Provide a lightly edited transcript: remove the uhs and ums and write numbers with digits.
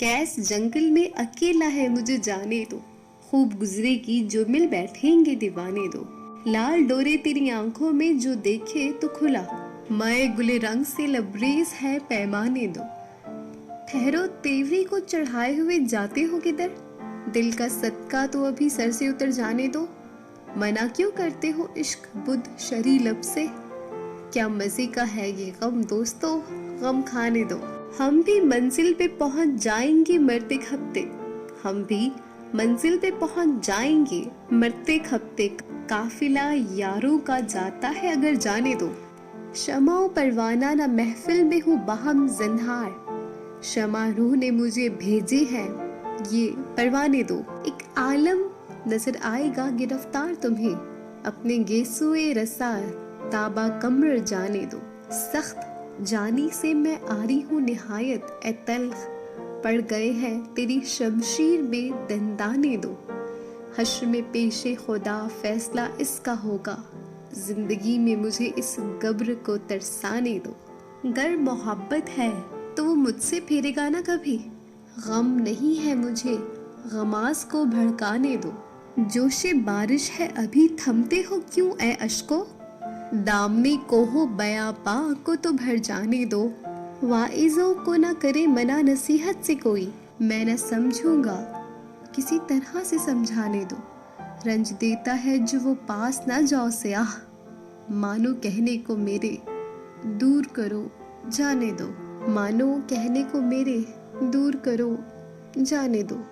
कैस जंगल में अकेला है मुझे जाने दो, खूब गुजरेगी जो मिल बैठेंगे दीवाने दो। लाल डोरे तेरी आंखों में जो देखे तो खुला, मय गुले रंग से लबरेज है पैमाने दो। ठहरो तेवरी को चढ़ाए हुए जाते हो किधर, दिल का सदका तो अभी सर से उतर जाने दो। मना क्यों करते हो इश्क बुद्ध शरी लब से, क्या मजे का है ये गम दोस्तों, गम खाने दो। हम भी मंजिल पे पहुंच जाएंगे मरते खपते, हम भी मंजिल पे पहुंच जाएंगे मरते खपते। काफिला यारों का जाता है अगर जाने दो। शमाओ परवाना ना महफिल में हूँ बाहम ज़न्हार, शमा रूह ने मुझे भेजे हैं ये परवाने दो। एक आलम नजर आएगा गिरफ्तार तुम्हें, अपने गेसुए रसा ताबा कमर जाने दो। सख्त जानी से मैं आ रही हूँ निहायत ए तल्ख, पड़ गए हैं तेरी शमशीर में दंदाने दो। हश्र में पेशे खुदा फैसला इसका होगा, जिंदगी में मुझे इस गब्र को तरसाने दो। गर मोहब्बत है तो वो मुझसे फेरेगा ना कभी, गम नहीं है मुझे गमास को भड़काने दो। जोशे बारिश है अभी थमते हो क्यों ए अश्को, दामने को हो बयापा को तो भर जाने दो। वाइजों को ना करे मना नसीहत से कोई, मैं न समझूंगा किसी तरह से समझाने दो। रंज देता है जो वो पास ना जाओ स्याह, मानो कहने को मेरे दूर करो जाने दो। मानो कहने को मेरे दूर करो जाने दो।